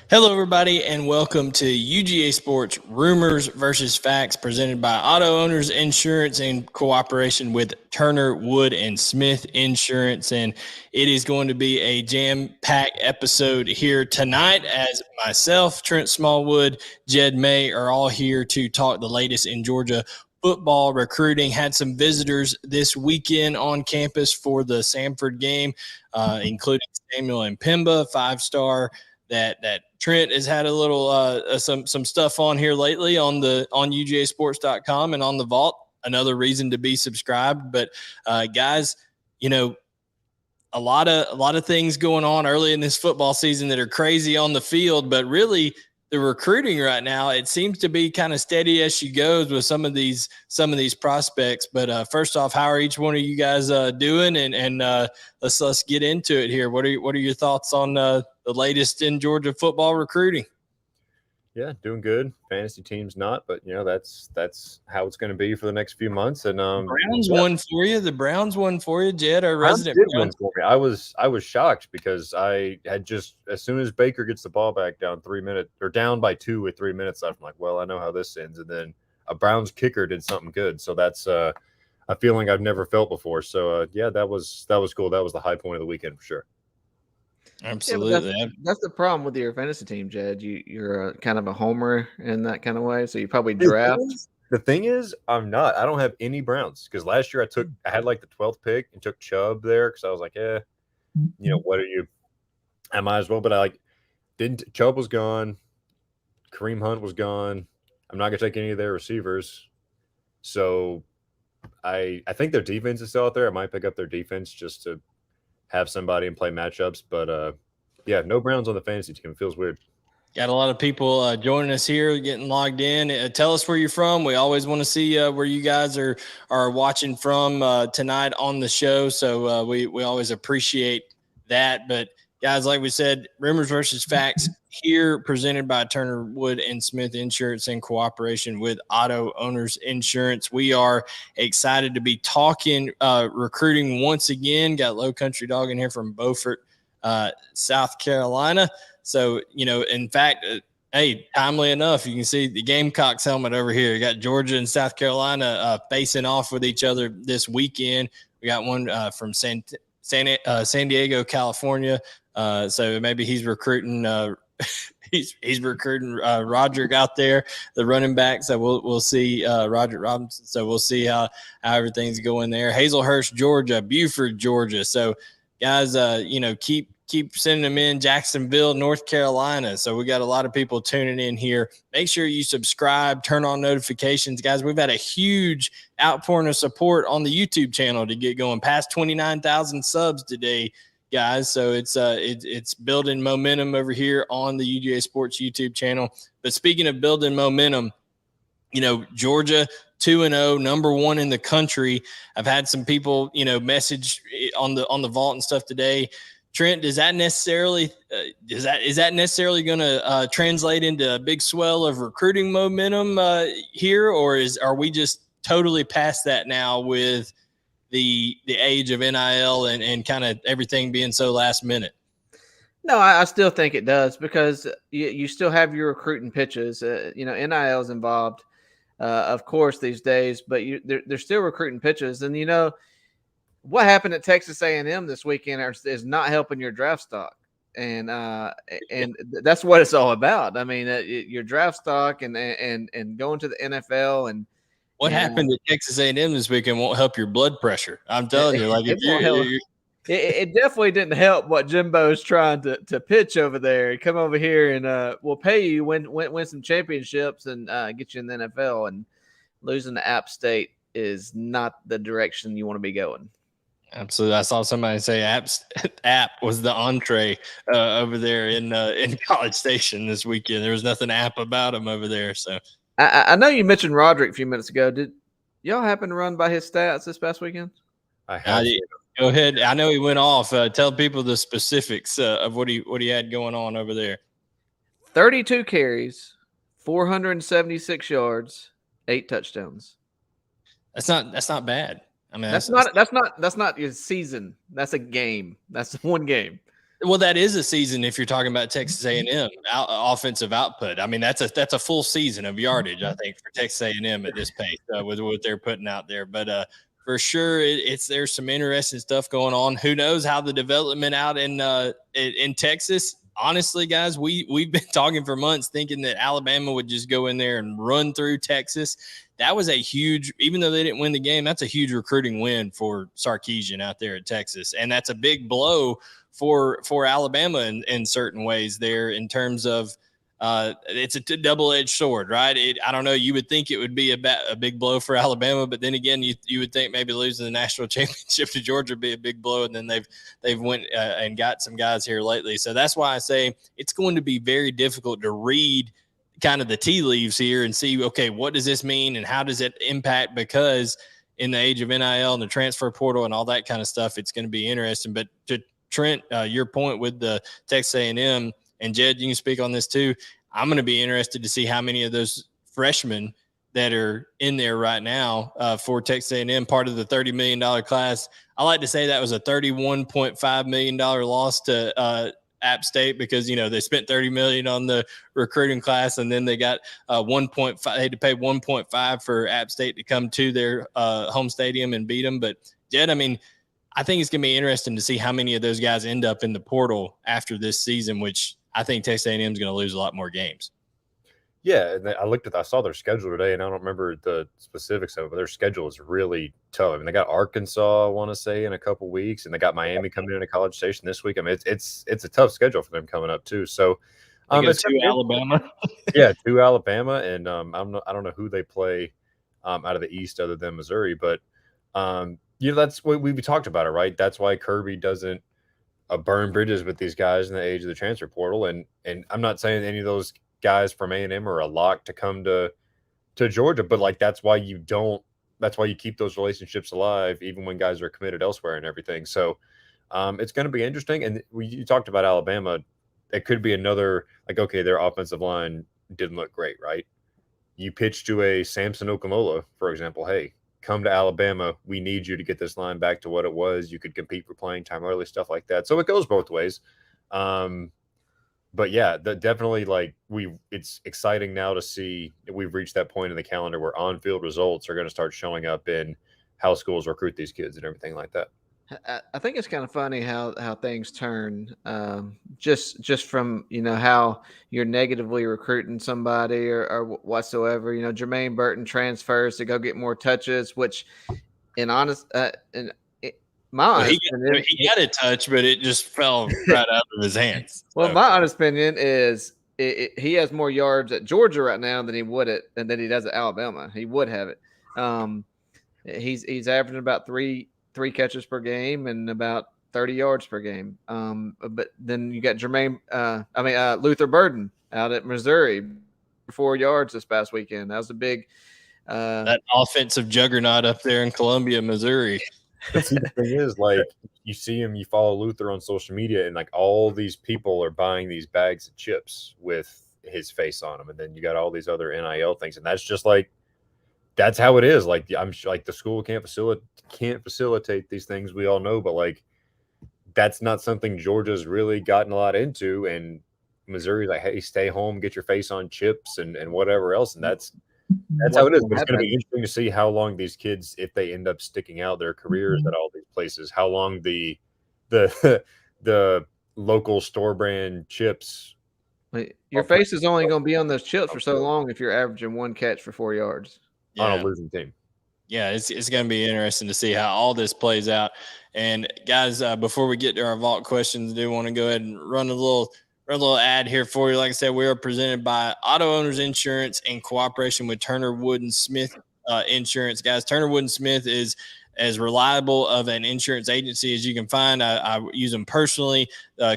Hello, everybody, and welcome to UGA Sports Rumors versus Facts, presented by Auto Owners Insurance in cooperation with Turner, Wood, and Smith Insurance. And it is going to be a jam-packed episode here tonight, as myself, Trent Smallwood, Jed May are all here to talk the latest in Georgia football recruiting. Had some visitors this weekend on campus for the Samford game, including Samuel M'Pemba, five-star. That Trent has had a little some stuff on here lately on UGASports.com and on the Vault. Another reason to be subscribed. But guys, a lot of things going on early in this football season that are crazy on the field, but really the recruiting right now, it seems to be kind of steady as she goes with some of these prospects. But first off, how are each one of you guys doing? And let's get into it here. What are your thoughts on the latest in Georgia football recruiting? Yeah, doing good. Fantasy team's not, but that's how it's going to be for the next few months. And Browns won for you. The Browns won for you, Jed. Our resident Browns won for me. I was shocked because I had just, as soon as Baker gets the ball back down 3 minutes or down by 2 with 3 minutes left, I'm like, well, I know how this ends. And then a Browns kicker did something good. So that's a feeling I've never felt before. So yeah, that was cool. That was the high point of the weekend for sure. Absolutely. Yeah, that's the problem with your fantasy team, Jed. You're kind of a homer in that kind of way, so you probably draft. The thing is, I'm not. I don't have any Browns because last year I had like the 12th pick and took Chubb there because I was like, what are you? I might as well, but I didn't. Chubb was gone. Kareem Hunt was gone. I'm not gonna take any of their receivers. So I think their defense is still out there. I might pick up their defense just to have somebody and play matchups. But yeah, no Browns on the fantasy team. It feels weird. Got a lot of people joining us here, getting logged in. Tell us where you're from. We always want to see where you guys are watching from tonight on the show. So we always appreciate that. But guys, like we said, Rumors versus Facts here, presented by Turner, Wood, and Smith Insurance in cooperation with Auto Owners Insurance. We are excited to be talking recruiting once again. Got Low Country Dog in here from Buford, South Carolina. So, in fact, hey, timely enough, you can see the Gamecocks helmet over here. You got Georgia and South Carolina facing off with each other this weekend. We got one from San Diego, California. So maybe he's recruiting he's recruiting Roderick out there, the running back. So we'll see Roderick Robinson. So we'll see how everything's going there. Hazelhurst, Georgia, Buford, Georgia. So guys, keep sending them in. Jacksonville, North Carolina. So we got a lot of people tuning in here. Make sure you subscribe, turn on notifications. Guys, we've had a huge outpouring of support on the YouTube channel to get going, past 29,000 subs today, guys. So it's building momentum over here on the UGA Sports YouTube channel. But speaking of building momentum, Georgia 2-0, number one in the country. I've had some people, message on the Vault and stuff today. Trent, is that necessarily going to translate into a big swell of recruiting momentum here, or are we just totally past that now with the age of NIL and kind of everything being so last minute? No, I still think it does because you still have your recruiting pitches. NIL is involved, of course, these days, but they're still recruiting pitches, and what happened at Texas A&M this weekend is not helping your draft stock, and that's what it's all about. I mean, your draft stock and going to the NFL and what happened at Texas A&M this weekend won't help your blood pressure. I'm telling you, like it definitely didn't help what Jimbo's trying to pitch over there. Come over here and we'll pay you, win some championships and get you in the NFL. And losing to App State is not the direction you want to be going. Absolutely. I saw somebody say App was the entree over there in College Station this weekend. There was nothing App about him over there. So I know you mentioned Roderick a few minutes ago. Did y'all happen to run by his stats this past weekend? I did. Go ahead. I know he went off. Tell people the specifics of what he had going on over there. 32 carries, 476 yards, 8 touchdowns. That's not bad. I mean, that's not your season. That's a game. That's one game. Well, that is a season if you're talking about Texas A&M offensive output. I mean, that's a full season of yardage, I think, for Texas A&M at this pace with what they're putting out there. But for sure, there's some interesting stuff going on. Who knows how the development out in Texas? Honestly, guys, we've been talking for months thinking that Alabama would just go in there and run through Texas. That was a huge, even though they didn't win the game, that's a huge recruiting win for Sarkisian out there at Texas. And that's a big blow for Alabama in certain ways there in terms of it's a double-edged sword, right? I don't know. You would think it would be a big blow for Alabama, but then again, you would think maybe losing the national championship to Georgia would be a big blow, and then they've went and got some guys here lately. So that's why I say it's going to be very difficult to read kind of the tea leaves here and see, okay, what does this mean and how does it impact? Because in the age of NIL and the transfer portal and all that kind of stuff, it's going to be interesting. But to Trent, your point with the Texas A&M, and Jed, you can speak on this too. I'm going to be interested to see how many of those freshmen that are in there right now for Texas A&M, part of the $30 million class. I like to say that was a $31.5 million loss to App State because, they spent $30 million on the recruiting class, and then they got 1.5. They had to pay 1.5 for App State to come to their home stadium and beat them. But Jed, I mean, I think it's going to be interesting to see how many of those guys end up in the portal after this season, which I think Texas A&M is going to lose a lot more games. Yeah, and I saw their schedule today, and I don't remember the specifics of it, but their schedule is really tough. I mean, they got Arkansas, I want to say, in a couple weeks, and they got Miami coming in a College Station this week. I mean, it's a tough schedule for them coming up too. So, it's to Alabama. Yeah, to Alabama, and I don't know who they play out of the East other than Missouri, but that's what we talked about it, right? That's why Kirby doesn't burn bridges with these guys in the age of the transfer portal, and I'm not saying any of those guys from A&M are a lock to come to Georgia, but like that's why you keep those relationships alive even when guys are committed elsewhere and everything. So it's going to be interesting. And you talked about Alabama. It could be another, like, okay, their offensive line didn't look great, right? You pitch to a Samson Okunlola, for example, hey, come to Alabama. We need you to get this line back to what it was. You could compete for playing time early, stuff like that. So it goes both ways. But yeah, definitely, like, it's exciting now to see that we've reached that point in the calendar where on-field results are going to start showing up in how schools recruit these kids and everything like that. I think it's kind of funny how things turn just from, how you're negatively recruiting somebody or whatsoever. Jermaine Burton transfers to go get more touches, which he got a touch, but it just fell right out of his hands. Well, my honest opinion is he has more yards at Georgia right now than he does at Alabama. He would have it. He's averaging about three catches per game and about 30 yards per game. But then you got Luther Burden out at Missouri, 4 yards this past weekend. That was a big that offensive juggernaut up there in Columbia, Missouri. But see, the thing is, like, you see him, you follow Luther on social media, and like all these people are buying these bags of chips with his face on them, and then you got all these other NIL things, and that's just like, that's how it is. Like, I'm sure, like, the school can't facilitate these things, we all know, but like, that's not something Georgia's really gotten a lot into, and Missouri's like, hey, stay home, get your face on chips and whatever else, and that's how it is. But it's going to be interesting to see how long these kids, if they end up sticking out their careers at all these places, how long the local store brand chips. Your face is only going to be on those chips for so long if you're averaging 1 catch for 4 yards on a losing team. Yeah, it's going to be interesting to see how all this plays out. And guys, before we get to our vault questions, I do want to go ahead and run a little ad here for you. Like I said, we are presented by Auto Owners Insurance in cooperation with Turner Wood and Smith Insurance. Guys, Turner Wood and Smith is as reliable of an insurance agency as you can find. I use them personally.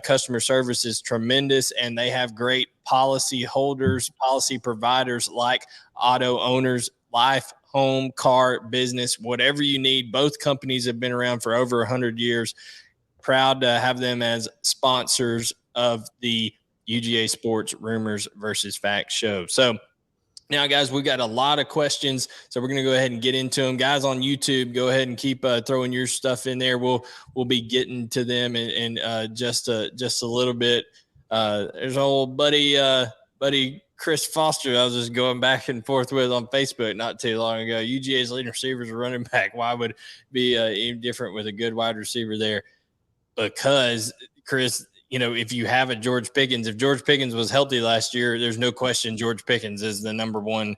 Customer service is tremendous, and they have great policy holders, policy providers like Auto Owners, life, home, car, business, whatever you need. Both companies have been around for over 100 years. Proud to have them as sponsors of the UGA Sports Rumors versus Facts show. So Now, guys, we got a lot of questions, so we're going to go ahead and get into them. Guys on YouTube, go ahead and keep throwing your stuff in there. We'll be getting to them in just a little bit. There's old buddy Chris Foster. I was just going back and forth with on Facebook not too long ago. UGA's leading receivers are running back. Why would it be any different with a good wide receiver there? Because, Chris, if you have a George Pickens, if George Pickens was healthy last year, there's no question George Pickens is the number one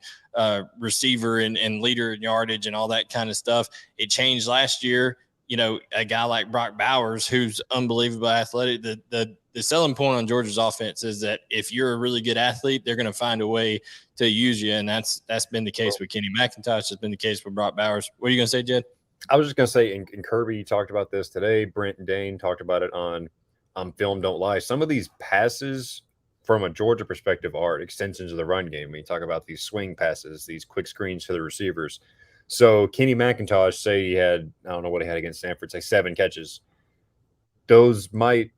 receiver and leader in yardage and all that kind of stuff. It changed last year. A guy like Brock Bowers, who's unbelievably athletic. The selling point on Georgia's offense is that if you're a really good athlete, they're going to find a way to use you, and that's been the case with Kenny McIntosh. That's been the case with Brock Bowers. What are you going to say, Jed? I was just going to say, and Kirby talked about this today. Brent and Dane talked about it on Film Don't Lie. Some of these passes from a Georgia perspective are extensions of the run game. When you talk about these swing passes, these quick screens to the receivers. So Kenny McIntosh, say he had, I don't know what he had against Samford, say 7 catches. Those might,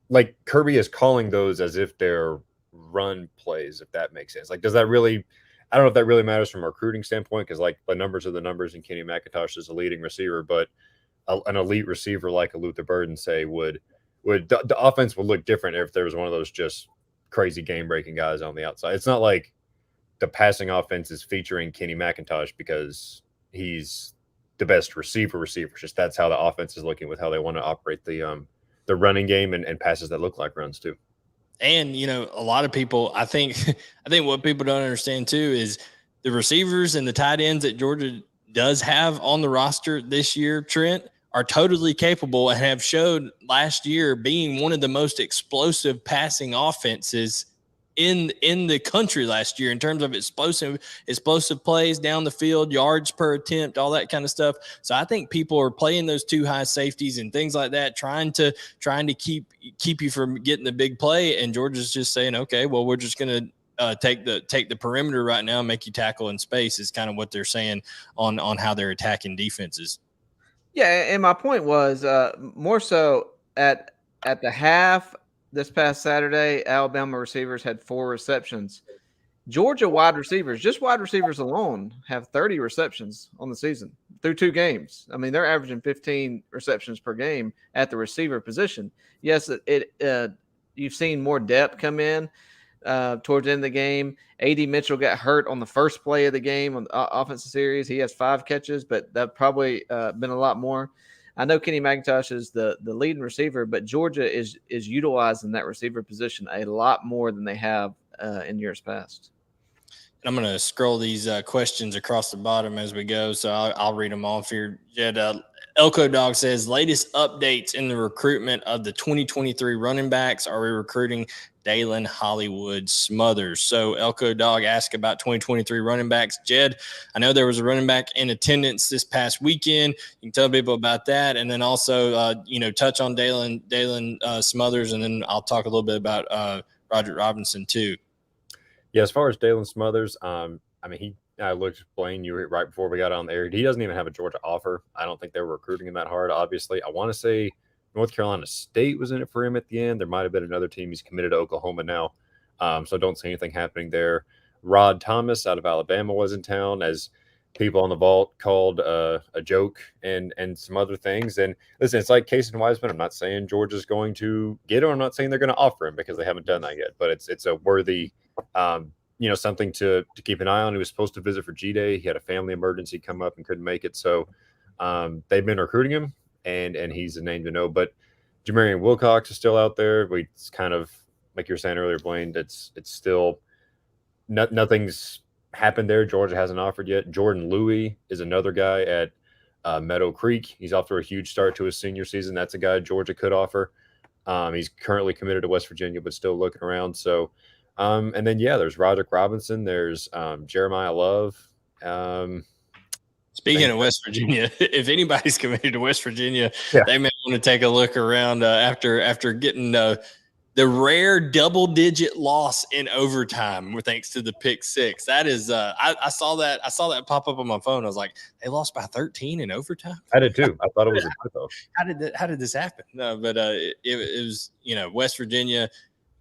like Kirby is calling those as if they're run plays, if that makes sense. Like, does that really, I don't know if that really matters from a recruiting standpoint, because like the numbers are the numbers, and Kenny McIntosh is a leading receiver, but an elite receiver like a Luther Burden, say, would the offense would look different if there was one of those just crazy game-breaking guys on the outside. It's not like the passing offense is featuring Kenny McIntosh because he's the best receiver. It's just that's how the offense is looking with how they want to operate the running game and passes that look like runs too. And, a lot of people, I think what people don't understand too is the receivers and the tight ends that Georgia does have on the roster this year, Trent, are totally capable and have showed last year being one of the most explosive passing offenses in the country last year in terms of explosive plays down the field, yards per attempt, all that kind of stuff. So I think people are playing those too high safeties and things like that, trying to keep you from getting the big play. And Georgia's just saying, okay, well, we're just going to take the perimeter right now and make you tackle in space, is kind of what they're saying on how they're attacking defenses. Yeah, and my point was more so at the half this past Saturday, Alabama receivers had 4 receptions. Georgia wide receivers, just wide receivers alone, have 30 receptions on the season through 2 games. I mean, they're averaging 15 receptions per game at the receiver position. Yes, you've seen more depth come in towards the end of the game. A.D. Mitchell got hurt on the first play of the game on the offensive series. He has 5 catches, but that probably been a lot more. I know Kenny McIntosh is the leading receiver, but Georgia is utilizing that receiver position a lot more than they have in years past. I'm going to scroll these questions across the bottom as we go, so I'll read them off here. Jed, Elko Dog says, latest updates in the recruitment of the 2023 running backs. Are we recruiting Dalen Hollywood Smothers? So Elko Dog asked about 2023 running backs. Jed, I know there was a running back in attendance this past weekend. You can tell people about that. And then also, touch on Dalen Smothers, and then I'll talk a little bit about Roger Robinson too. Yeah, as far as Dalen Smothers, I looked, Blaine, you were right before we got on the air. He doesn't even have a Georgia offer. I don't think they were recruiting him that hard, obviously. I want to say North Carolina State was in it for him at the end. There might have been another team. He's committed to Oklahoma now, so don't see anything happening there. Rod Thomas out of Alabama was in town, as people on the vault called a joke and some other things. And listen, it's like Case and Wiseman. I'm not saying Georgia's going to get him. I'm not saying they're going to offer him, because they haven't done that yet. But it's a worthy something to keep an eye on. He was supposed to visit for G-Day. He had a family emergency come up and couldn't make it. So they've been recruiting him, and he's a name to know. But Jamarian Wilcox is still out there. It's kind of like you were saying earlier, Blaine, it's still nothing's happened there. Georgia hasn't offered yet. Jordan Louis is another guy at Meadow Creek. He's off to a huge start to his senior season. That's a guy Georgia could offer. He's currently committed to West Virginia, but still looking around. So and then, there's Roderick Robinson. There's Jeremiah Love. Speaking of West Virginia, if anybody's committed to West Virginia, they may want to take a look around after getting the rare double-digit loss in overtime, thanks to the pick 6. That is, I saw that pop up on my phone. I was like, they lost by 13 in overtime. I did too. I thought it was a typo. How did this happen? No, but it was West Virginia.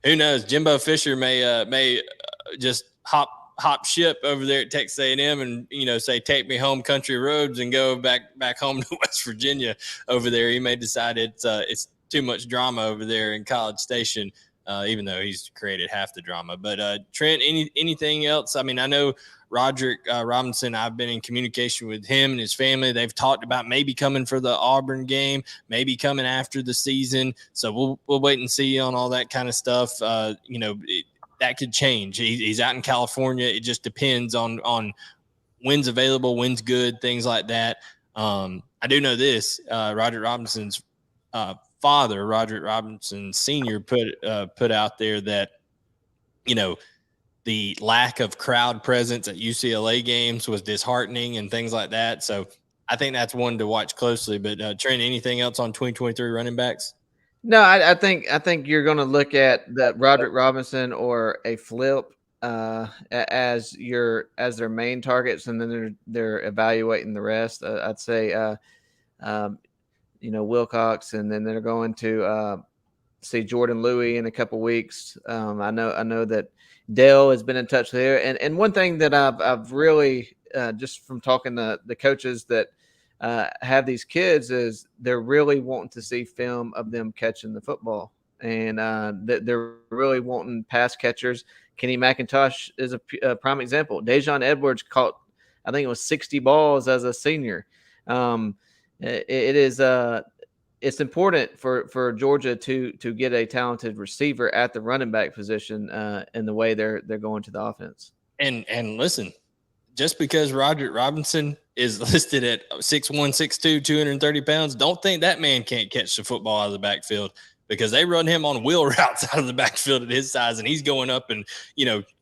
Who knows? Jimbo Fisher may just hop hop ship over there at Texas A&M and, say, take me home country roads and go back home to West Virginia over there. He may decide it's too much drama over there in College Station, even though he's created half the drama. But Trent, anything else? I mean, I know Roderick Robinson, I've been in communication with him and his family. They've talked about maybe coming for the Auburn game, maybe coming after the season. So we'll wait and see on all that kind of stuff. That could change. He's out in California. It just depends on when's available, when's good, things like that. I do know this. Roderick Robinson's father, Roderick Robinson Sr., put out there that, the lack of crowd presence at UCLA games was disheartening and things like that. So I think that's one to watch closely. But Trent, anything else on 2023 running backs? No, I think you're going to look at that Roderick Robinson or a Flip as their main targets, and then they're evaluating the rest. I'd say Wilcox, and then they're going to see Jordan Louis in a couple weeks. I know that Dale has been in touch there, and one thing that I've really just from talking to the coaches that have these kids is they're really wanting to see film of them catching the football, and they're really wanting pass catchers. Kenny McIntosh is a prime example. Dejon Edwards caught, I think it was 60 balls as a senior. It's important for Georgia to get a talented receiver at the running back position in the way they're going to the offense. And listen, just because Roderick Robinson is listed at 6'1", 6'2", 230 pounds, don't think that man can't catch the football out of the backfield, because they run him on wheel routes out of the backfield at his size, and he's going up and,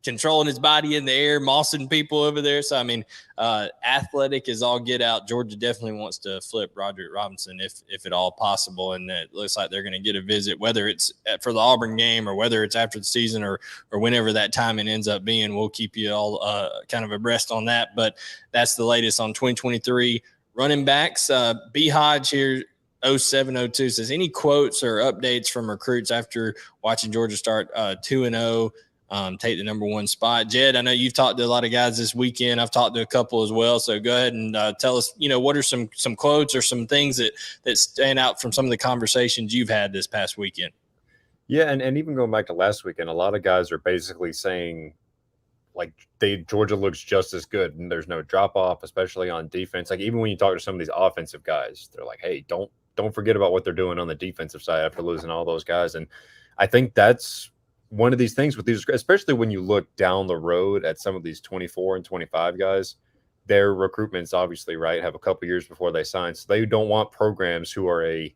controlling his body in the air, mossing people over there. So, I mean, athletic is all get out. Georgia definitely wants to flip Roderick Robinson if at all possible, and it looks like they're going to get a visit, whether it's for the Auburn game or whether it's after the season or whenever that timing ends up being. We'll keep you all kind of abreast on that, but that's the latest on 2023 running backs. B. Hodge here, 0702 says, any quotes or updates from recruits after watching Georgia start 2-0, take the number one spot? Jed, I know you've talked to a lot of guys this weekend. I've talked to a couple as well. So go ahead and tell us, what are some quotes or some things that stand out from some of the conversations you've had this past weekend? Yeah, and even going back to last weekend, a lot of guys are basically saying, like, Georgia looks just as good, and there's no drop off, especially on defense. Like, even when you talk to some of these offensive guys, they're like, hey, don't forget about what they're doing on the defensive side after losing all those guys. And I think that's one of these things with these, especially when you look down the road at some of these 24 and 25 guys, their recruitments obviously, right, have a couple years before they sign. So they don't want programs who are a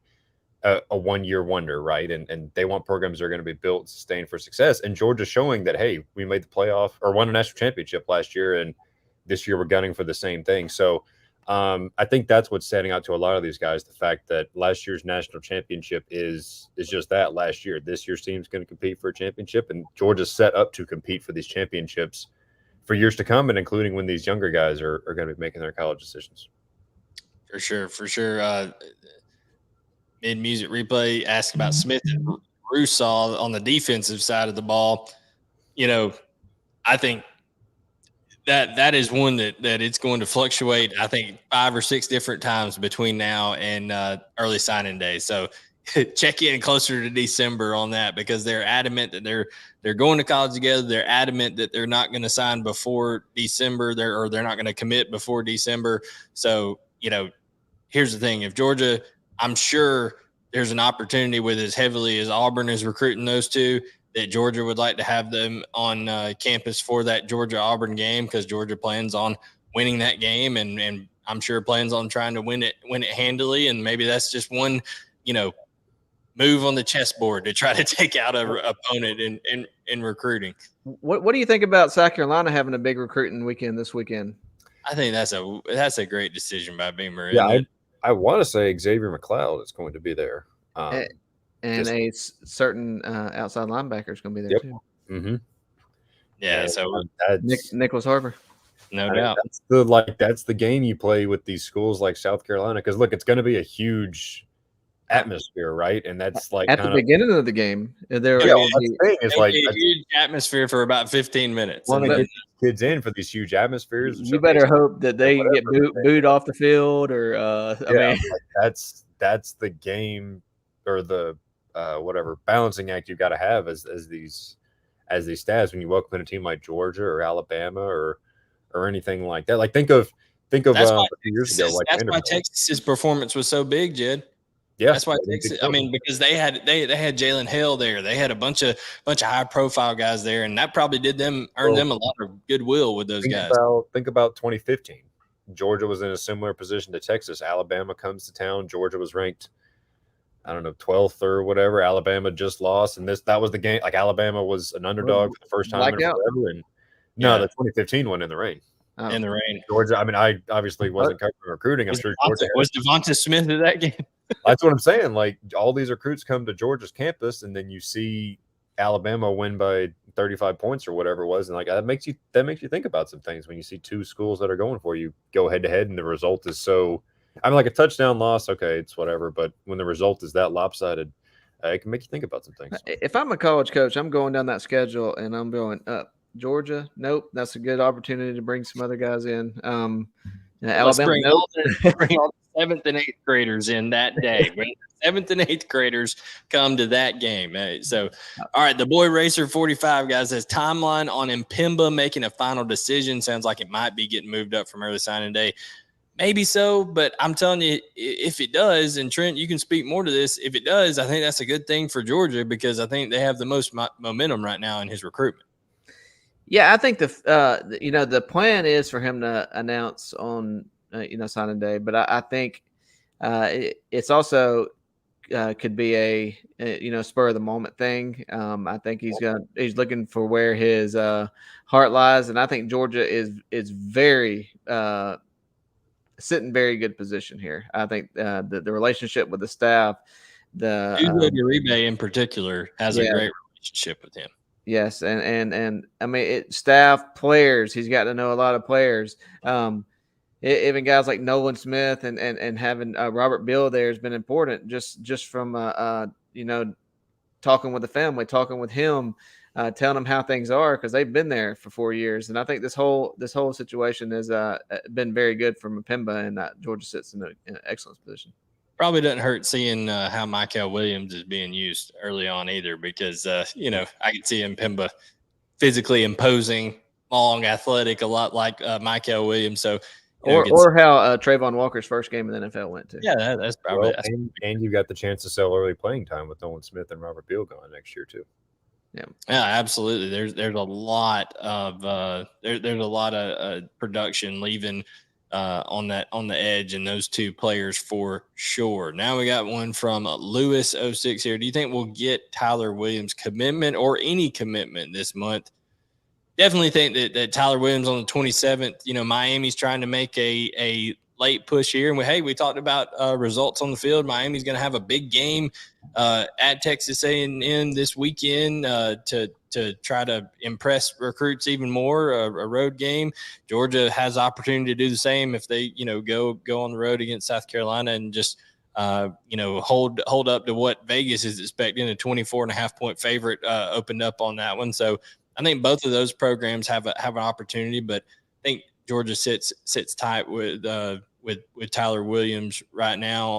1-year wonder, right? And they want programs that are going to be built and sustained for success. And Georgia's showing that, hey, we made the playoff or won a national championship last year, and this year we're gunning for the same thing. So I think that's what's standing out to a lot of these guys, the fact that last year's national championship is just that, last year. This year's team's going to compete for a championship, and Georgia's set up to compete for these championships for years to come, and including when these younger guys are going to be making their college decisions. For sure. Mid-music replay asked about Smith and Russaw on the defensive side of the ball. I think that is one that it's going to fluctuate, I think, 5 or 6 different times between now and early signing day. So check in closer to December on that, because they're adamant that they're going to college together. They're adamant that they're not going to sign before December. They're not going to commit before December. So, here's the thing. If Georgia, I'm sure there's an opportunity with as heavily as Auburn is recruiting those two, that Georgia would like to have them on campus for that Georgia-Auburn game, because Georgia plans on winning that game, and I'm sure plans on trying to win it handily. And maybe that's just one, move on the chessboard to try to take out an opponent in recruiting. What do you think about South Carolina having a big recruiting weekend this weekend? I think that's a great decision by Beamer. Yeah, I want to say Xavier McLeod is going to be there. And a certain outside linebacker is going to be there too. Mm-hmm. Yeah, so Nicholas Harbor, no doubt. That's the game you play with these schools like South Carolina, because look, it's going to be a huge atmosphere, right? And that's like at the beginning of the game. There, yeah, well, that's the thing. It's like a huge atmosphere for about 15 minutes. Want to get kids in for these huge atmospheres. You better hope that they get booed off the field, or I mean, like that's the game or the whatever balancing act you've got to have as these stats when you welcome in a team like Georgia or Alabama or anything like that. Like think of a few years ago. Like that's why Texas's performance was so big, Jed. Yeah, that's why Texas. I mean, because they had Jalen Hill there. They had a bunch of high profile guys there, and that probably did earn them a lot of goodwill with those guys. Think about 2015. Georgia was in a similar position to Texas. Alabama comes to town. Georgia was ranked, I don't know, 12th or whatever. Alabama just lost, and that was the game. Like Alabama was an underdog for the first time in forever. And no, the 2015 one in the rain. In the rain, Georgia. I mean, I obviously wasn't covering recruiting. I'm sure Georgia was Devonta Smith at that game. That's what I'm saying. Like all these recruits come to Georgia's campus, and then you see Alabama win by 35 points or whatever it was, and like that makes you think about some things when you see two schools that are going for you go head to head, and the result is so. I mean, like a touchdown loss, okay, it's whatever, but when the result is that lopsided, it can make you think about some things. If I'm a college coach, I'm going down that schedule and I'm going up. Georgia, nope, that's a good opportunity to bring some other guys in. Alabama, bring all the 7th and 8th graders in that day. When 7th and 8th graders come to that game. So, all right, the Boy Racer 45, guys, says timeline on M'Pemba making a final decision. Sounds like it might be getting moved up from early signing day. Maybe so, but I'm telling you, if it does, and Trent, you can speak more to this. If it does, I think that's a good thing for Georgia because I think they have the most momentum right now in his recruitment. Yeah, I think the plan is for him to announce on signing day, but I think it's also could be a spur of the moment thing. I think he's looking for where his heart lies, and I think Georgia is very sitting very good position here. I think the relationship with the staff, Uribe in particular has a great relationship with him. Yes, and I mean staff, players. He's got to know a lot of players. Even guys like Nolan Smith and having Robert Bill there has been important. Just from talking with the family, talking with him, telling them how things are because they've been there for 4 years. And I think this whole situation has been very good for M'Pemba, and Georgia sits in an excellent position. Probably doesn't hurt seeing how Michael Williams is being used early on either, because I could see M'Pemba physically imposing, long, athletic, a lot like Michael Williams. So, or how Trayvon Walker's first game in the NFL went to. Yeah, that's probably. And you got the chance to sell early playing time with Nolan Smith and Robert Beal going next year too. Yeah, absolutely. There's a lot of there's a lot of production leaving on the edge, and those two players for sure. Now we got one from Lewis 06 here. Do you think we'll get Tyler Williams' commitment or any commitment this month? Definitely think that Tyler Williams on the 27th, Miami's trying to make a late push here. And we talked about results on the field. Miami's going to have a big game at Texas A&M this weekend to try to impress recruits even more, a road game. Georgia has opportunity to do the same if they, go on the road against South Carolina and just, hold up to what Vegas is expecting. A 24.5-point favorite opened up on that one. So I think both of those programs have an opportunity, but I think Georgia sits tight with Tyler Williams right now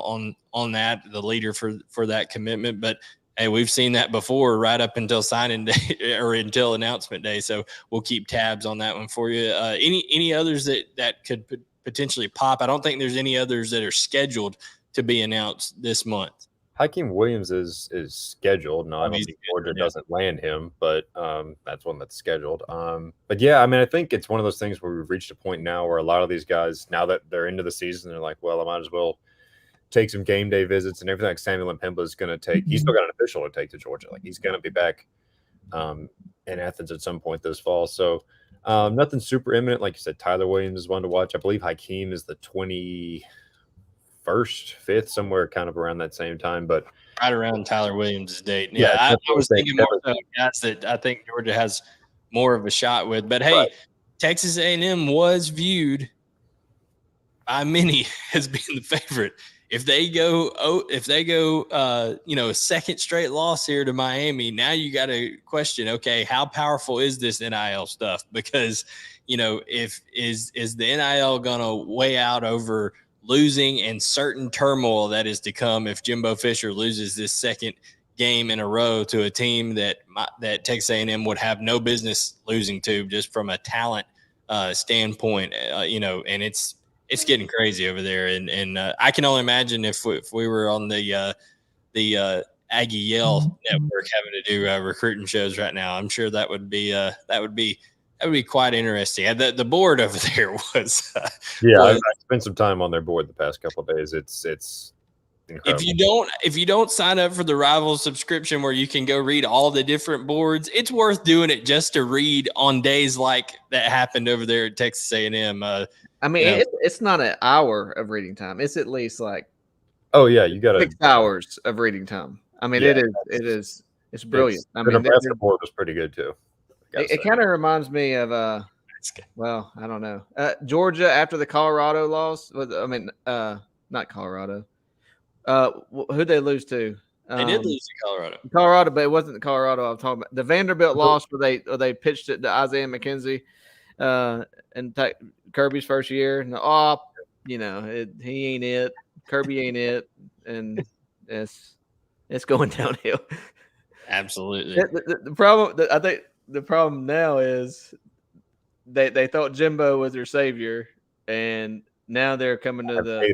on that, the leader for that commitment. But hey, we've seen that before, right up until signing day or until announcement day. So we'll keep tabs on that one for you. Any others that could potentially pop? I don't think there's any others that are scheduled to be announced this month. Hakeem Williams is scheduled. No, I don't think Georgia doesn't land him, but that's one that's scheduled. But yeah, I mean, I think it's one of those things where we've reached a point now where a lot of these guys, now that they're into the season, they're like, well, I might as well take some game day visits and everything. Like Samuel M'Pemba is going to take. He's still got an official to take to Georgia. Like he's going to be back in Athens at some point this fall. So nothing super imminent. Like you said, Tyler Williams is one to watch. I believe Hakeem is the 21st, 5th, somewhere kind of around that same time, but right around Tyler Williams' date. Yeah, I was thinking more so guys that I think Georgia has more of a shot with. But hey, Texas A&M was viewed by many as being the favorite if they go, a second straight loss here to Miami, now you got to question, okay, how powerful is this NIL stuff? Because, if is the NIL going to weigh out over losing and certain turmoil that is to come if Jimbo Fisher loses this second game in a row to a team that Texas A&M would have no business losing to, just from a talent standpoint, and it's getting crazy over there. And I can only imagine if we were on the Aggie Yell network having to do recruiting shows right now. I'm sure that would be quite interesting. The board over there was I spent some time on their board the past couple of days. It's incredible. If you don't sign up for the Rival subscription where you can go read all the different boards, it's worth doing it just to read on days like that happened over there at Texas A&M. It's not an hour of reading time. It's at least like, you got 6 hours of reading time. It's brilliant. The Nebraska board was pretty good too. It kind of reminds me of I don't know, Georgia after the Colorado loss. Not Colorado. Who'd they lose to? They did lose to Colorado. Colorado, but it wasn't the Colorado I'm talking about. The Vanderbilt loss where they pitched it to Isaiah McKenzie, and Kirby's first year, and he ain't it. Kirby ain't it, and it's going downhill. Absolutely. The problem, I think, the problem now is they thought Jimbo was their savior, and now they're coming to the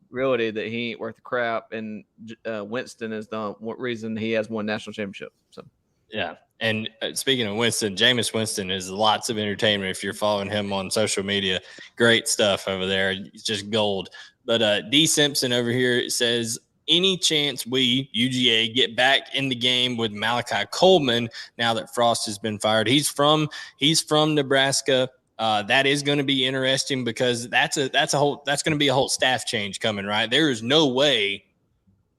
reality that he ain't worth the crap, and Winston is the reason he has won national championship. So yeah. And speaking of Winston, Jameis Winston is lots of entertainment if you're following him on social media. Great stuff over there. It's just gold. But D Simpson over here says, any chance we, UGA, get back in the game with Malachi Coleman now that Frost has been fired? He's from Nebraska. That is going to be interesting because that's going to be a whole staff change coming, right? There is no way.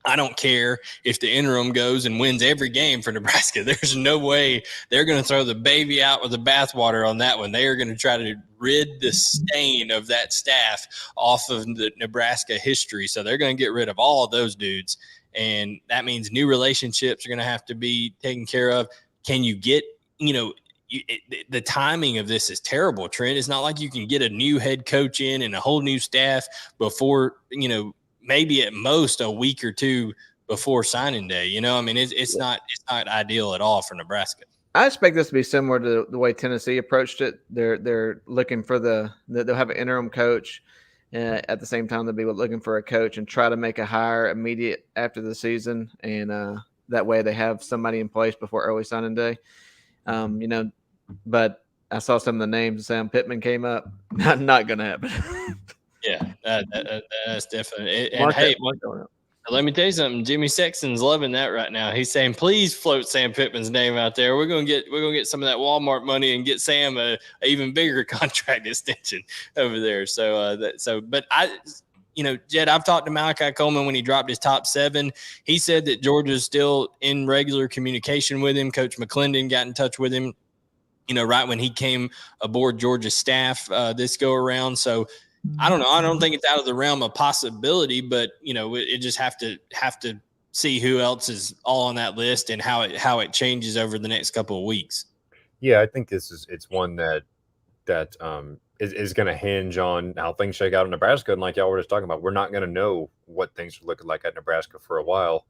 I don't care if the interim goes and wins every game for Nebraska. There's no way they're going to throw the baby out with the bathwater on that one. They are going to try to rid the stain of that staff off of the Nebraska history. So they're going to get rid of all of those dudes. And that means new relationships are going to have to be taken care of. Can you get, the timing of this is terrible, Trent. It's not like you can get a new head coach in and a whole new staff before, maybe at most a week or two before signing day. It's not ideal at all for Nebraska. I expect this to be similar to the way Tennessee approached it. They're looking for they'll have an interim coach. At the same time, they'll be looking for a coach and try to make a hire immediate after the season. And that way they have somebody in place before early signing day. But I saw some of the names. Sam Pittman came up. Not going to happen. Yeah, that's definitely. And hey, let me tell you something. Jimmy Sexton's loving that right now. He's saying, "Please float Sam Pittman's name out there. We're gonna get some of that Walmart money and get Sam a even bigger contract extension over there." But Jed, I've talked to Malachi Coleman when he dropped his top 7. He said that Georgia's still in regular communication with him. Coach McClendon got in touch with him, right when he came aboard Georgia's staff this go around. So. I don't know. I don't think it's out of the realm of possibility, but it just have to see who else is all on that list and how it changes over the next couple of weeks. Yeah, I think it's one that is going to hinge on how things shake out in Nebraska. And like y'all were just talking about, we're not going to know what things are looking like at Nebraska for a while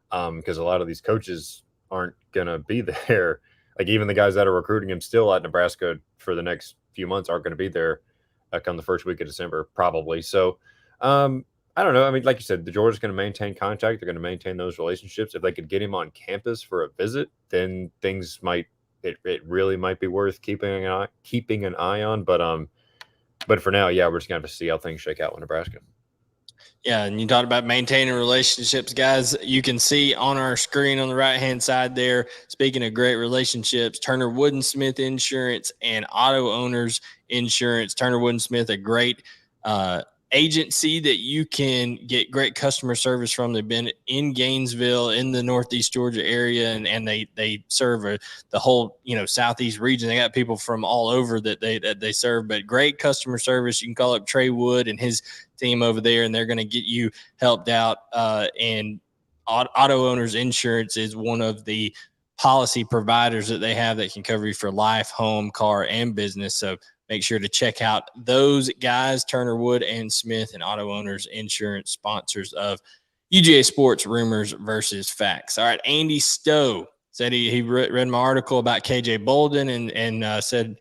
because a lot of these coaches aren't going to be there. Like even the guys that are recruiting him still at Nebraska for the next few months aren't going to be there. Come the first week of December, probably. So, I don't know. I mean, like you said, the Georgia's going to maintain contact. They're going to maintain those relationships. If they could get him on campus for a visit, then things it really might be worth keeping an eye on. But for now, yeah, we're just going to have to see how things shake out with Nebraska. Yeah, and you talked about maintaining relationships, guys. You can see on our screen on the right-hand side there, speaking of great relationships, Turner Woodensmith Insurance and Auto Owners Insurance. Turner Woodensmith, a great agency that you can get great customer service from. They've been in Gainesville, in the Northeast Georgia area, and they serve the whole, Southeast region. They got people from all over that they serve, but great customer service. You can call up Trey Wood and his team over there, and they're going to get you helped out. And Auto Owners Insurance is one of the policy providers that they have that can cover you for life, home, car, and business. So make sure to check out those guys, Turner, Wood, and Smith, and Auto Owners Insurance, sponsors of UGA Sports Rumors versus Facts. All right, Andy Stowe said he read my article about KJ Bolden and said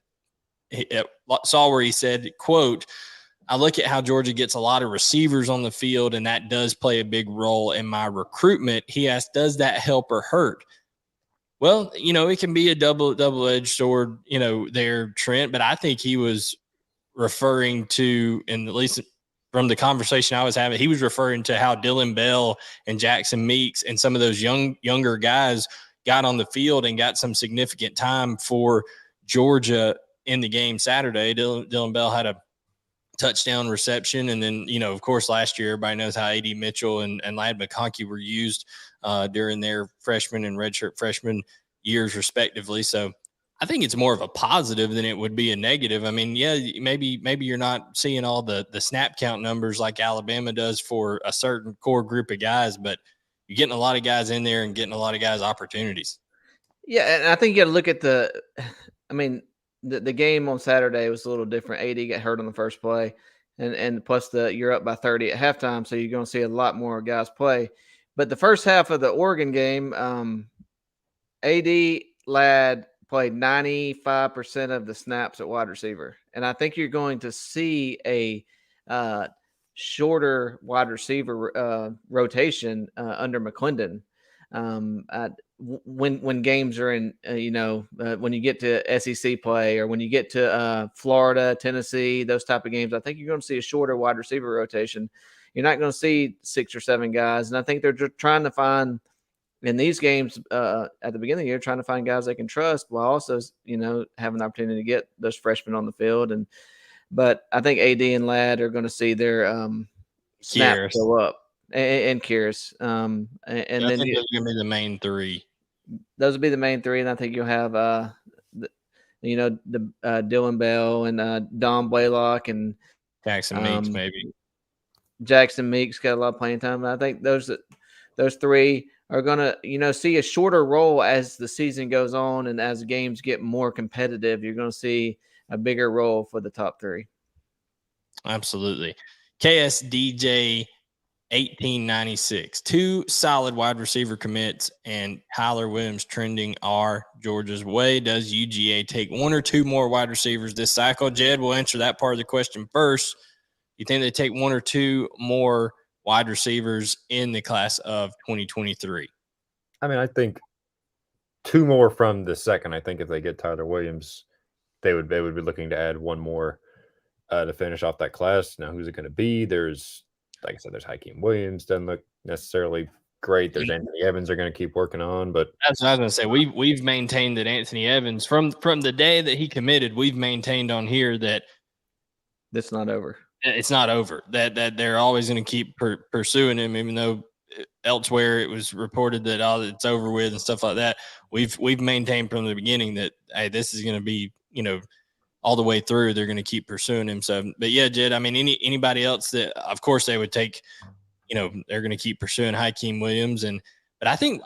saw where he said, quote, "I look at how Georgia gets a lot of receivers on the field, and that does play a big role in my recruitment." He asked, "Does that help or hurt?" Well, it can be a double-edged sword, there, Trent, but I think he was referring to, and at least from the conversation I was having, he was referring to how Dylan Bell and Jackson Meeks and some of those younger guys got on the field and got some significant time for Georgia in the game Saturday. Dylan Bell had a touchdown reception. And then, of course, last year, everybody knows how A.D. Mitchell and Ladd McConkey were used during their freshman and redshirt freshman years, respectively. So I think it's more of a positive than it would be a negative. I mean, yeah, maybe you're not seeing all the snap count numbers like Alabama does for a certain core group of guys, but you're getting a lot of guys in there and getting a lot of guys opportunities. Yeah, and I think you got to look at the game on Saturday was a little different. AD got hurt on the first play, and plus you're up by 30 at halftime, so you're going to see a lot more guys play. But the first half of the Oregon game, AD Ladd played 95% of the snaps at wide receiver, and I think you're going to see a shorter wide receiver rotation under McClendon. When games are in, when you get to SEC play or when you get to Florida, Tennessee, those type of games, I think you're going to see a shorter wide receiver rotation. You're not going to see 6 or 7 guys. And I think they're just trying to find in these games at the beginning of the year, trying to find guys they can trust while also, having the opportunity to get those freshmen on the field. But I think AD and Ladd are going to see their snaps go up. And Kyrus. And I then think those are going to be the main 3. Those will be the main 3, and I think you'll have Dylan Bell and Don Blaylock and Jackson Meeks, maybe. Jackson Meeks got a lot of playing time. And I think those 3 are going to, see a shorter role as the season goes on and as games get more competitive. You're going to see a bigger role for the top 3. Absolutely. KSDJ 1896, 2 solid wide receiver commits, and Tyler Williams trending our Georgia's way. Does UGA take 1 or 2 more wide receivers this cycle? Jed will answer that part of the question first. You think they take 1 or 2 more wide receivers in the class of 2023? I mean, I think 2 more from the second. I think if they get Tyler Williams, they would be looking to add 1 more to finish off that class. Now, who's it going to be? There's, like I said, there's Hakeem Williams. Doesn't look necessarily great. There's Anthony Evans they're going to keep working on. But that's what I was going to say. We've maintained that Anthony Evans, from the day that he committed, we've maintained on here that it's not over. It's not over. That they're always going to keep pursuing him, even though elsewhere it was reported that it's over with and stuff like that. We've maintained from the beginning that, hey, this is going to be, all the way through. They're going to keep pursuing him. So, but yeah, Jed, I mean, anybody else that, of course, they would take, they're going to keep pursuing Hakeem Williams. But I think,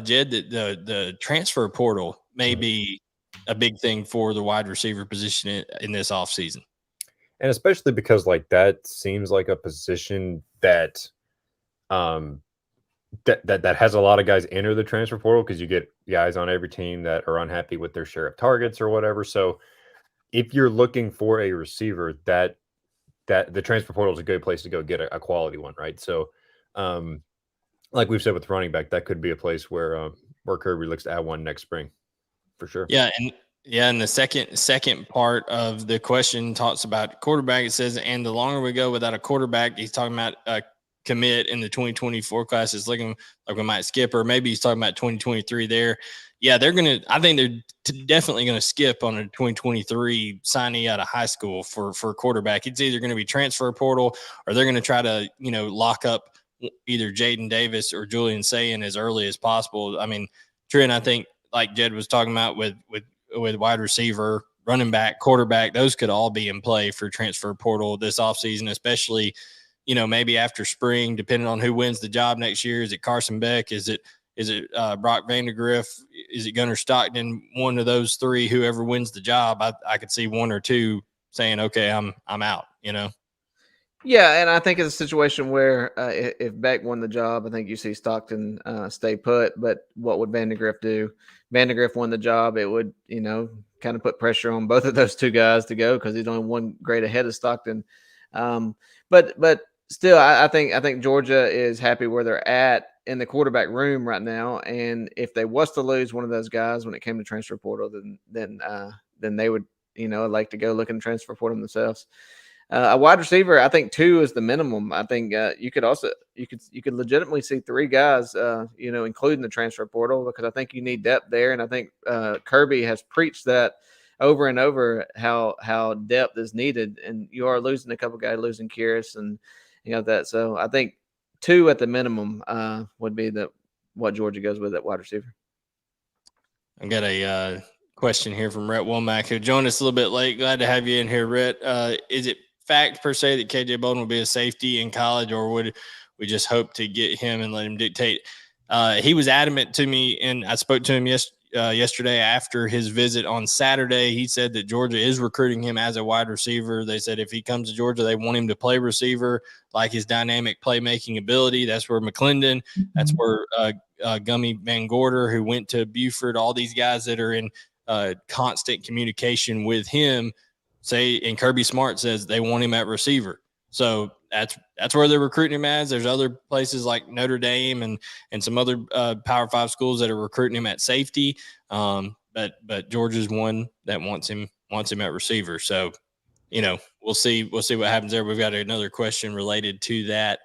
Jed, that the transfer portal may be a big thing for the wide receiver position in this offseason. And especially because that seems like a position that that has a lot of guys enter the transfer portal, because you get guys on every team that are unhappy with their share of targets or whatever. So if you're looking for a receiver, that the transfer portal is a good place to go get a quality one, right? So like we've said with running back, that could be a place where Kirby looks to add one next spring for sure. And the second part of the question talks about quarterback. It says, and the longer we go without a quarterback, he's talking about commit in the 2024 class is looking like we might skip, or maybe he's talking about 2023 there. Yeah, I think they're definitely going to skip on a 2023 signee out of high school for quarterback. It's either going to be transfer portal, or they're going to try to, lock up either Jaden Davis or Julian Sayin as early as possible. I mean, Trent, I think like Jed was talking about with wide receiver, running back, quarterback, those could all be in play for transfer portal this offseason, especially, maybe after spring, depending on who wins the job next year. Is it Carson Beck? Is it Brock Vandegrift? Is it Gunnar Stockton? One of those three, whoever wins the job, I could see one or two saying, okay, I'm out, Yeah, and I think it's a situation where if Beck won the job, I think you see Stockton stay put. But what would Vandegrift do? Vandegrift won the job. It would, kind of put pressure on both of those two guys to go because he's only one grade ahead of Stockton. But still, I think Georgia is happy where they're at in the quarterback room right now. And if they was to lose one of those guys when it came to transfer portal, then they would, like to go look in the transfer portal themselves. A wide receiver, I think 2 is the minimum. I think you could legitimately see 3 guys, including the transfer portal, because I think you need depth there. And I think Kirby has preached that over and over how depth is needed. And you are losing a couple guys, losing Kyrus and that. So I think 2 at the minimum would be what Georgia goes with at wide receiver. I got a question here from Rhett Womack, who joined us a little bit late. Glad to have you in here, Rhett. Is it fact per se that KJ Bolden will be a safety in college, or would we just hope to get him and let him dictate? He was adamant to me, and I spoke to him yesterday after his visit on Saturday. He said that Georgia is recruiting him as a wide receiver. They said if he comes to Georgia, they want him to play receiver, like his dynamic playmaking ability. That's where McClendon, that's where Gummy Van Gorder, who went to Buford, all these guys that are in constant communication with him and Kirby Smart says they want him at receiver. So that's where they're recruiting him as. There's other places like Notre Dame and some other Power 5 schools that are recruiting him at safety. But Georgia's one that wants him at receiver. So, we'll see what happens there. We've got another question related to that.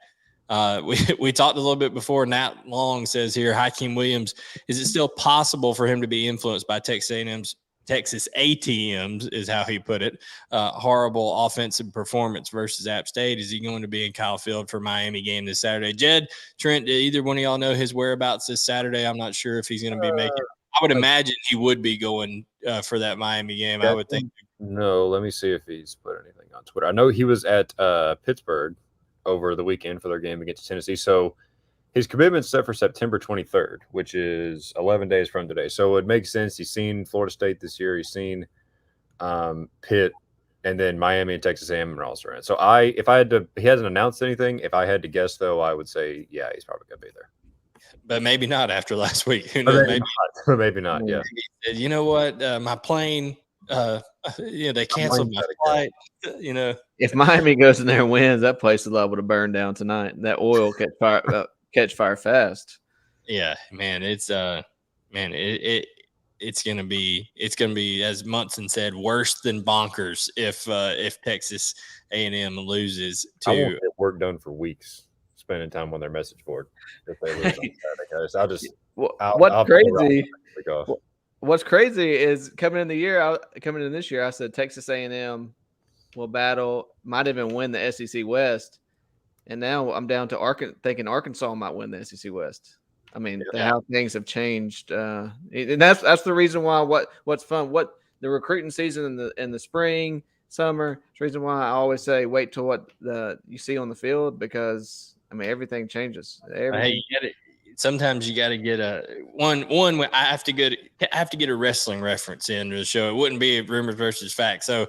We talked a little bit before. Nat Long says here, Hakeem Williams, is it still possible for him to be influenced by Texas ATMs, is how he put it, horrible offensive performance versus App State? Is he going to be in Kyle Field for Miami game this Saturday? Jed, Trent, did either one of y'all know his whereabouts this Saturday? I'm not sure if he's going to be making. I would imagine he would be going for that Miami game. I would think. No, let me see if he's put anything on Twitter. I know he was at Pittsburgh over the weekend for their game against Tennessee. So his commitment's set for September 23rd, which is 11 days from today. So it makes sense. He's seen Florida State this year. He's seen Pitt, and then Miami and Texas A&M are also in. So he hasn't announced anything. If I had to guess, though, I would say, yeah, he's probably going to be there. But maybe not after last week. Who knows? Maybe not. Yeah. Maybe, you know what? My plane, they canceled my flight. If Miami goes in there and wins, that place is liable to burn down tonight. That oil catch fire fast. Yeah, man, it's gonna be, as Munson said, worse than bonkers if Texas A&M loses. I won't get work done for weeks spending time on their message board if they lose on Saturday, guys. What's crazy is coming in this year, I said Texas A&M will battle, might even win the SEC West, and now I'm down to thinking Arkansas might win the SEC West. I mean, how things have changed, and that's the reason why. What's fun? What the recruiting season in the spring, summer. It's the reason why I always say wait till what you see on the field, because I mean everything changes. Hey, sometimes you got to get one. I have to get a wrestling reference into the show. It wouldn't be rumors versus facts. So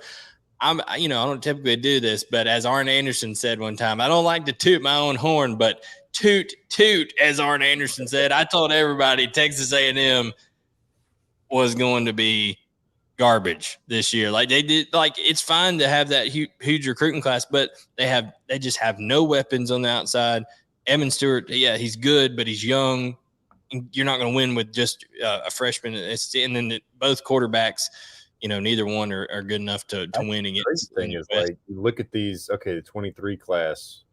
I don't typically do this, but as Arn Anderson said one time, I don't like to toot my own horn, but toot, as Arn Anderson said. I told everybody Texas A&M was going to be garbage this year. Like they did, like it's fine to have that huge recruiting class, but they just have no weapons on the outside. Evan Stewart, yeah, he's good, but he's young. You're not going to win with just a freshman. And then both quarterbacks, neither one are good enough to win against. The thing is, like, you look at these. Okay, the 23 class,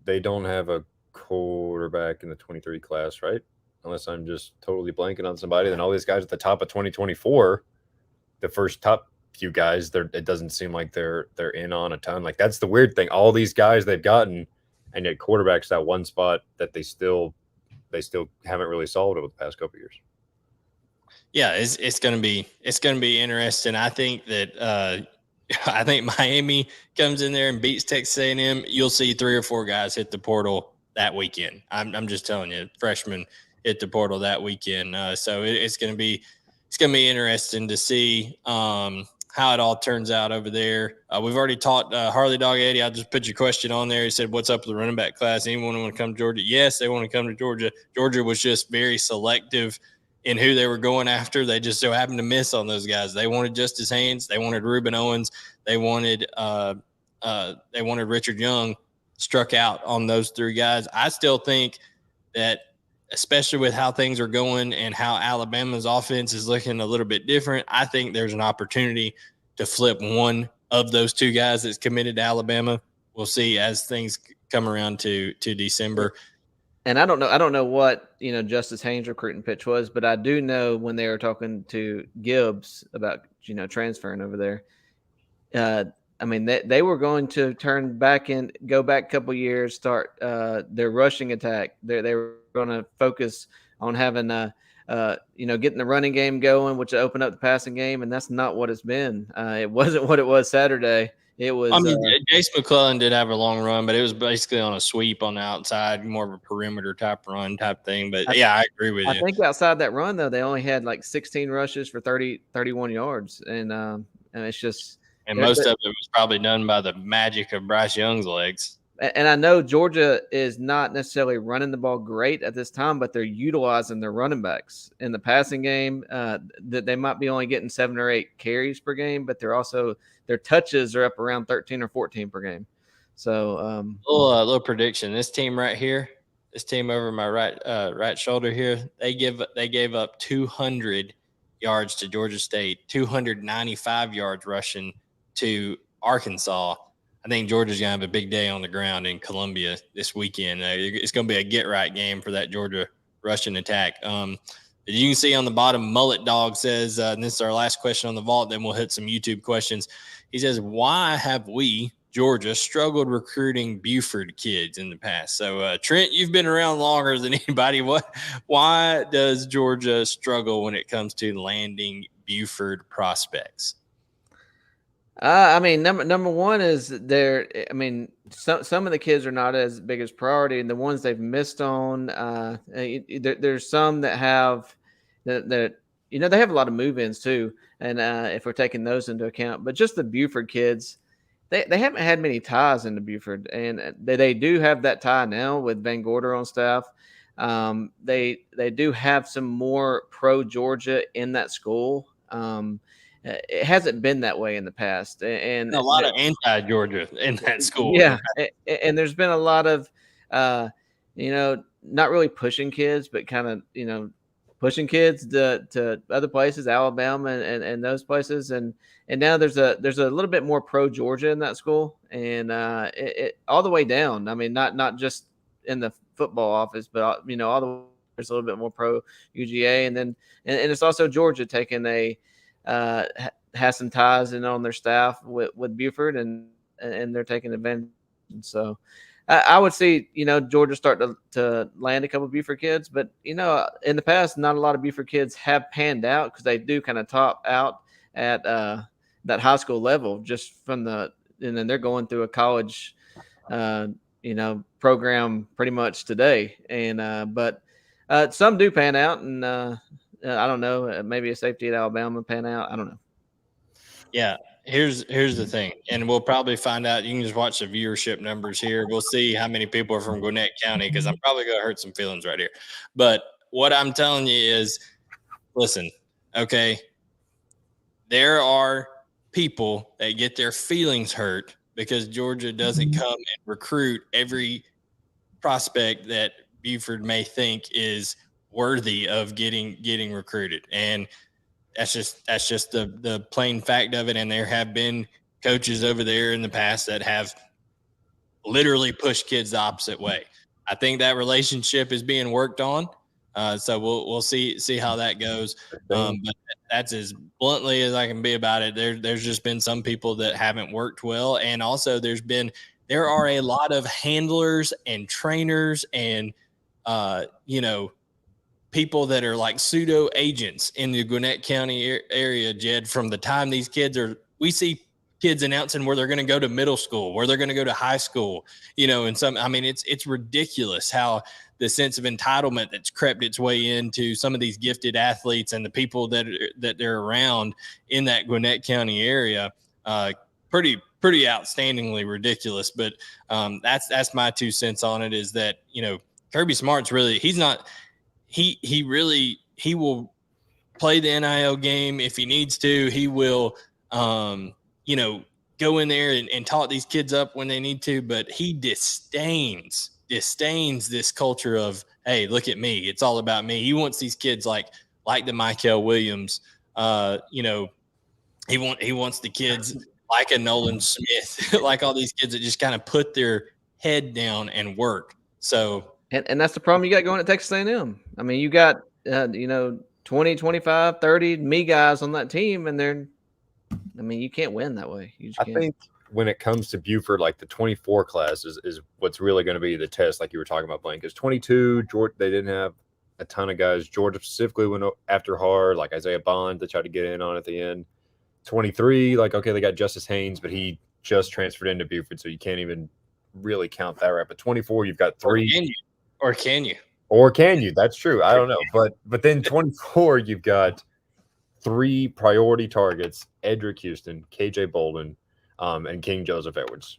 they don't have a quarterback in the 23 class, right? Unless I'm just totally blanking on somebody. Then all these guys at the top of 2024, the first top few guys, it doesn't seem like they're in on a ton. Like that's the weird thing. All these guys they've gotten, and yet quarterback's that one spot that they still haven't really solved over the past couple of years. Yeah, it's gonna be interesting. I think that I think Miami comes in there and beats Texas A&M. You'll see 3 or 4 guys hit the portal that weekend. I'm just telling you, freshmen hit the portal that weekend. So it's gonna be interesting to see how it all turns out over there. We've already talked Harley Dog 80. I'll just put your question on there. He said, "What's up with the running back class? Anyone want to come to Georgia?" Yes, they want to come to Georgia. Georgia was just very selective in who they were going after. They just so happened to miss on those guys. They wanted Justice Haynes. They wanted Reuben Owens. They wanted Richard Young. Struck out on those 3 guys. I still think that, especially with how things are going and how Alabama's offense is looking a little bit different, I think there's an opportunity to flip one of those 2 guys that's committed to Alabama. We'll see as things come around to December. And I don't know what, Justice Haynes' recruiting pitch was, but I do know when they were talking to Gibbs about, transferring over there, they were going to go back a couple years, start their rushing attack. They were going to focus on having, getting the running game going, which opened up the passing game. And that's not what it's been. It wasn't what it was Saturday. It was. Jace McClellan did have a long run, but it was basically on a sweep on the outside, more of a perimeter type run type thing. But I agree with you. I think outside that run, though, they only had like 16 rushes for 31 yards. And it's just. And most of it was probably done by the magic of Bryce Young's legs. And I know Georgia is not necessarily running the ball great at this time, but they're utilizing their running backs in the passing game. That they might be only getting 7 or 8 carries per game, but their touches are up around 13 or 14 per game. So little prediction. This team right here, this team over my right shoulder here, they gave up 200 yards to Georgia State, 295 yards rushing to Arkansas. I think Georgia's going to have a big day on the ground in Columbia this weekend. It's going to be a get-right game for that Georgia rushing attack. You can see on the bottom, Mullet Dog says, and this is our last question on the vault, then we'll hit some YouTube questions. He says, why have we, Georgia, struggled recruiting Buford kids in the past? So, Trent, you've been around longer than anybody. Why does Georgia struggle when it comes to landing Buford prospects? Number one is some of the kids are not as big as priority, and the ones they've missed on, there's some that have that they have a lot of move-ins too, and if we're taking those into account, but just the Buford kids, they haven't had many ties into Buford, and they do have that tie now with Van Gorder on staff. They do have some more pro Georgia in that school. It hasn't been that way in the past, and a lot of anti-Georgia in that school. Yeah, and there's been a lot of, not really pushing kids, but kind of, pushing kids to other places, Alabama and those places, and now there's a little bit more pro Georgia in that school, and it all the way down. I mean, not just in the football office, but all the way there's a little bit more pro UGA, and then and it's also Georgia taking a. Has some ties in on their staff with Buford, and they're taking advantage. And so I would see, Georgia start to land a couple of Buford kids, but, in the past, not a lot of Buford kids have panned out because they do kind of top out at that high school level just from and then they're going through a college, program pretty much today. And, but some do pan out, and I don't know, maybe a safety at Alabama pan out. I don't know. Yeah, here's the thing, and we'll probably find out. You can just watch the viewership numbers here. We'll see how many people are from Gwinnett County, because I'm probably going to hurt some feelings right here. But what I'm telling you is, listen, okay, there are people that get their feelings hurt because Georgia doesn't come and recruit every prospect that Buford may think is worthy of getting recruited, and that's just the plain fact of it. And there have been coaches over there in the past that have literally push kids the opposite way. I think that relationship is being worked on. So we'll see how that goes. But that's as bluntly as I can be about it. There's just been some people that haven't worked well, and also there are a lot of handlers and trainers and people that are like pseudo agents in the Gwinnett County area, Jed. From the time these kids we see kids announcing where they're going to go to middle school, where they're going to go to high school, and it's ridiculous how the sense of entitlement that's crept its way into some of these gifted athletes and the people that they're around in that Gwinnett County area. Pretty outstandingly ridiculous. But that's my 2 cents on it, is that, Kirby Smart's really, he will play the NIL game if he needs to. He will, go in there and talk these kids up when they need to, but he disdains this culture of, hey, look at me, it's all about me. He wants these kids like the Michael Williams, he wants the kids like a Nolan Smith, like all these kids that just kind of put their head down and work. So, and that's the problem you got going at Texas A&M. I mean, you got 20, 25, 30 me guys on that team, and you can't win that way. You just can't. I think when it comes to Buford, like the 24 class is what's really going to be the test, like you were talking about, Blaine. Because 22, Georgia, they didn't have a ton of guys. Georgia specifically went after hard, like Isaiah Bond, to try to get in on at the end. 23, like, okay, they got Justice Haynes, but he just transferred into Buford, so you can't even really count that, right? But 24, you've got 3. Or can you? Or can you? That's true. I don't know. But then 24, you've got 3 priority targets: Edric Houston, KJ Bolden, and King Joseph Edwards.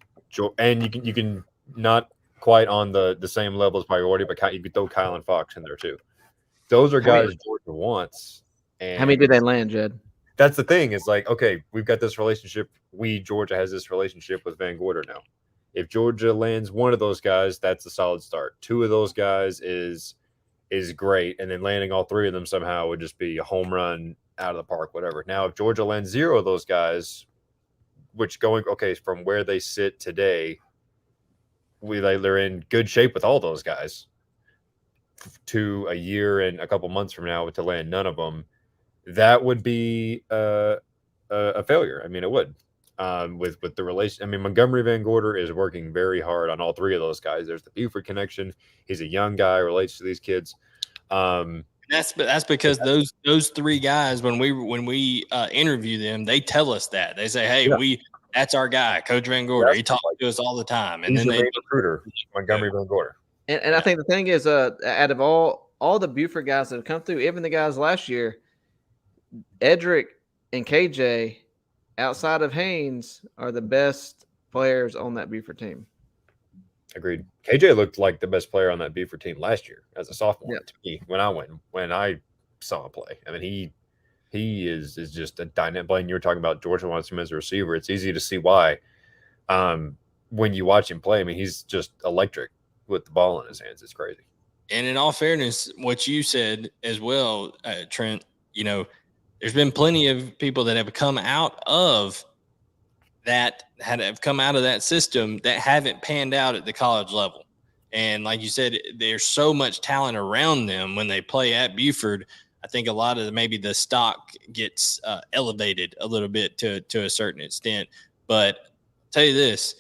And you can not quite on the same level as priority, but you could throw Kylan Fox in there too. Those are guys Georgia wants. And how many did they land, Jed? That's the thing. Is like, okay, we've got this relationship. Georgia has this relationship with Van Gorder now. If Georgia lands one of those guys, that's a solid start. 2 of those guys is great, and then landing all 3 of them somehow would just be a home run out of the park, whatever. Now, if Georgia lands 0 of those guys, which from where they sit today, they're in good shape with all those guys. To a year and a couple months from now, to land none of them, that would be a failure. I mean, it would. With the relation, I mean, Montgomery Van Gorder is working very hard on all 3 of those guys. There's the Buford connection. He's a young guy, relates to these kids. That's because those 3 guys, when we interview them, they tell us that. They say, hey, that's our guy, Coach Van Gorder. He talks to us all the time. And he's then the main recruiter, Montgomery Van Gorder. And I think the thing is, out of all the Buford guys that have come through, even the guys last year, Edric and KJ, outside of Haynes, are the best players on that Buford team. Agreed. KJ looked like the best player on that Buford team last year as a sophomore to me when I saw him play. I mean, he is just a dynamic. Blaine, you were talking about Georgia wants him as a receiver. It's easy to see why. When you watch him play, I mean, he's just electric with the ball in his hands. It's crazy. And in all fairness, what you said as well, Trent, there's been plenty of people that have come out of that system that haven't panned out at the college level. And like you said, there's so much talent around them when they play at Buford. I think a lot of maybe the stock gets elevated a little bit to a certain extent. But I'll tell you this,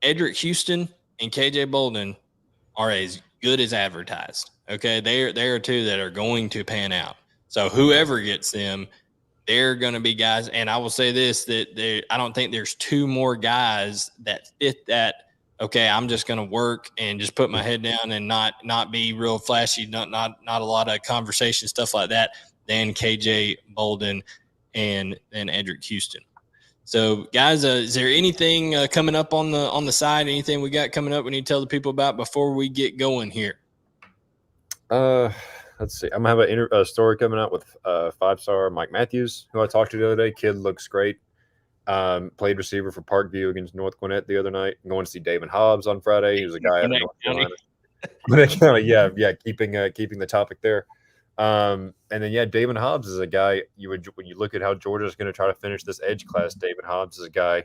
Edric Houston and KJ Bolden are as good as advertised. Okay, they are 2 that are going to pan out. So whoever gets them, they're going to be guys. And I will say this, that I don't think there's 2 more guys that fit that. Okay, I'm just going to work and just put my head down and not be real flashy, not a lot of conversation, stuff like that, than KJ Bolden and Edric Houston. So, guys, is there anything coming up on the side? Anything we got coming up we need to tell the people about before we get going here? Let's see. I'm gonna have a story coming out with 5-star Mike Matthews, who I talked to the other day. Kid looks great. Played receiver for Parkview against North Gwinnett the other night. I'm going to see David Hobbs on Friday. He was a guy out of North Carolina. Yeah, keeping the topic there. And then David Hobbs is a guy when you look at how Georgia's going to try to finish this edge class. David Hobbs is a guy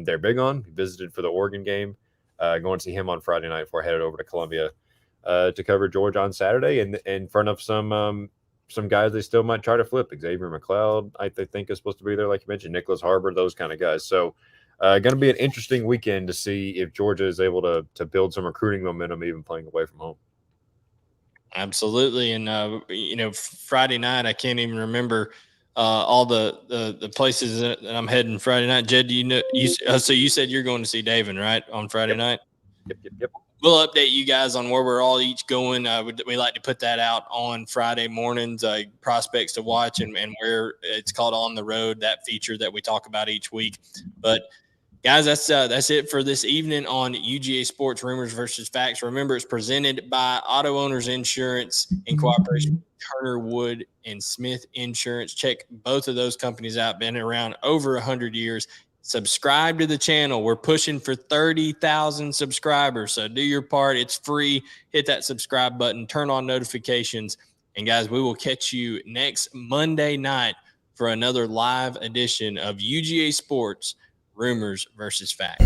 they're big on. He visited for the Oregon game. going to see him on Friday night before I headed over to Columbia to cover Georgia on Saturday, and in front of some guys they still might try to flip. Xavier McLeod, I think, is supposed to be there, like you mentioned, Nicholas Harbor, those kind of guys. So going to be an interesting weekend to see if Georgia is able to build some recruiting momentum, even playing away from home. Absolutely. And, Friday night, I can't even remember all the places that I'm heading Friday night. Jed, do you know, so you said you're going to see David, right, on Friday night? Yep. We'll update you guys on where we're all each going. We like to put that out on Friday mornings, prospects to watch and where it's called On the Road, that feature that we talk about each week. But guys, that's it for this evening on UGA Sports Rumors versus Facts. Remember, it's presented by Auto Owners Insurance in cooperation with Turner Wood and Smith Insurance. Check both of those companies out. Been around over 100 years. Subscribe to the channel. We're pushing for 30,000 subscribers. So do your part. It's free. Hit that subscribe button. Turn on notifications. And guys, we will catch you next Monday night for another live edition of UGA Sports Rumors versus Facts.